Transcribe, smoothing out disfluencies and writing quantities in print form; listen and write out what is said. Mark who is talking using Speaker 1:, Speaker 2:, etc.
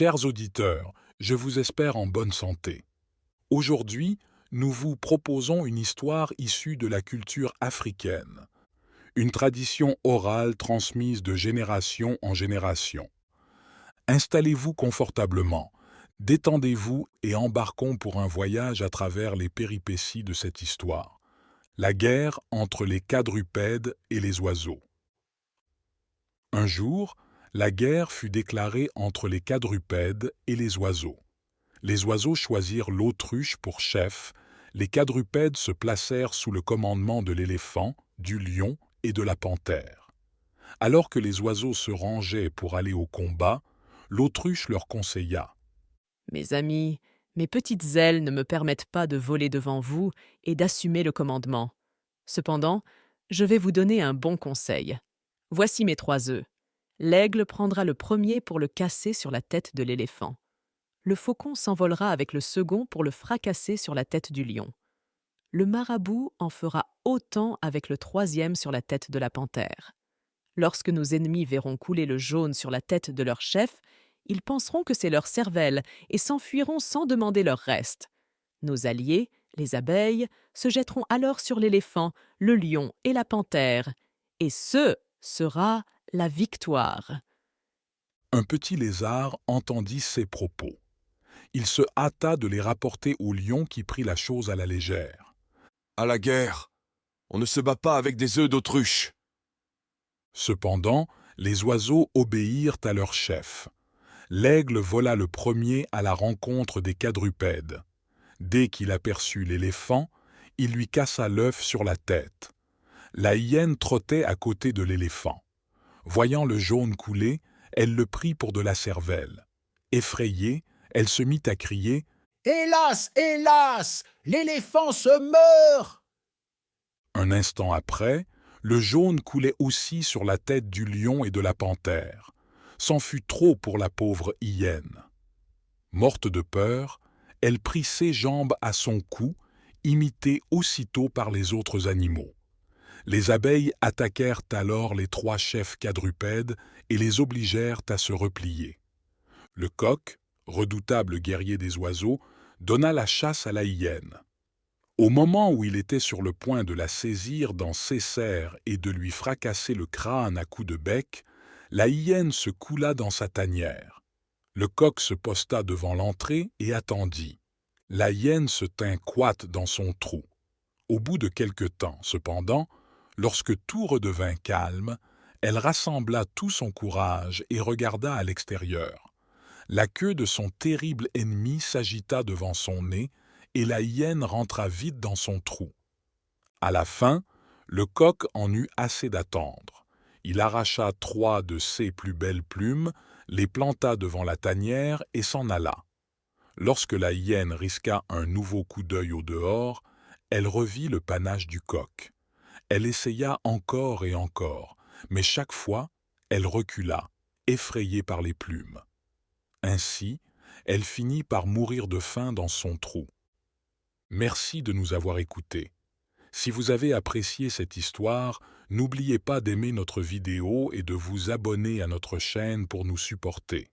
Speaker 1: Chers auditeurs, je vous espère en bonne santé. Aujourd'hui, nous vous proposons une histoire issue de la culture africaine, une tradition orale transmise de génération en génération. Installez-vous confortablement, détendez-vous et embarquons pour un voyage à travers les péripéties de cette histoire. La guerre entre les quadrupèdes et les oiseaux. Un jour, la guerre fut déclarée entre les quadrupèdes et les oiseaux. Les oiseaux choisirent l'autruche pour chef, les quadrupèdes se placèrent sous le commandement de l'éléphant, du lion et de la panthère. Alors que les oiseaux se rangeaient pour aller au combat, l'autruche leur conseilla.
Speaker 2: Mes amis, mes petites ailes ne me permettent pas de voler devant vous et d'assumer le commandement. Cependant, je vais vous donner un bon conseil. Voici mes 3 œufs. L'aigle prendra le premier pour le casser sur la tête de l'éléphant. Le faucon s'envolera avec le second pour le fracasser sur la tête du lion. Le marabout en fera autant avec le troisième sur la tête de la panthère. Lorsque nos ennemis verront couler le jaune sur la tête de leur chef, ils penseront que c'est leur cervelle et s'enfuiront sans demander leur reste. Nos alliés, les abeilles, se jetteront alors sur l'éléphant, le lion et la panthère. Et ce sera la victoire.
Speaker 1: Un petit lézard entendit ces propos. Il se hâta de les rapporter au lion qui prit la chose à la légère.
Speaker 3: À la guerre, on ne se bat pas avec des œufs d'autruche.
Speaker 1: Cependant, les oiseaux obéirent à leur chef. L'aigle vola le premier à la rencontre des quadrupèdes. Dès qu'il aperçut l'éléphant, il lui cassa l'œuf sur la tête. La hyène trottait à côté de l'éléphant. Voyant le jaune couler, elle le prit pour de la cervelle. Effrayée, elle se mit à crier
Speaker 4: « Hélas, hélas, l'éléphant se meurt !»
Speaker 1: Un instant après, le jaune coulait aussi sur la tête du lion et de la panthère. C'en fut trop pour la pauvre hyène. Morte de peur, elle prit ses jambes à son cou, imitée aussitôt par les autres animaux. Les abeilles attaquèrent alors les 3 chefs quadrupèdes et les obligèrent à se replier. Le coq, redoutable guerrier des oiseaux, donna la chasse à la hyène. Au moment où il était sur le point de la saisir dans ses serres et de lui fracasser le crâne à coups de bec, la hyène se coula dans sa tanière. Le coq se posta devant l'entrée et attendit. La hyène se tint coite dans son trou. Au bout de quelque temps, cependant, lorsque tout redevint calme, elle rassembla tout son courage et regarda à l'extérieur. La queue de son terrible ennemi s'agita devant son nez et la hyène rentra vite dans son trou. À la fin, le coq en eut assez d'attendre. Il arracha 3 de ses plus belles plumes, les planta devant la tanière et s'en alla. Lorsque la hyène risqua un nouveau coup d'œil au dehors, elle revit le panache du coq. Elle essaya encore et encore, mais chaque fois, elle recula, effrayée par les plumes. Ainsi, elle finit par mourir de faim dans son trou. Merci de nous avoir écoutés. Si vous avez apprécié cette histoire, n'oubliez pas d'aimer notre vidéo et de vous abonner à notre chaîne pour nous supporter.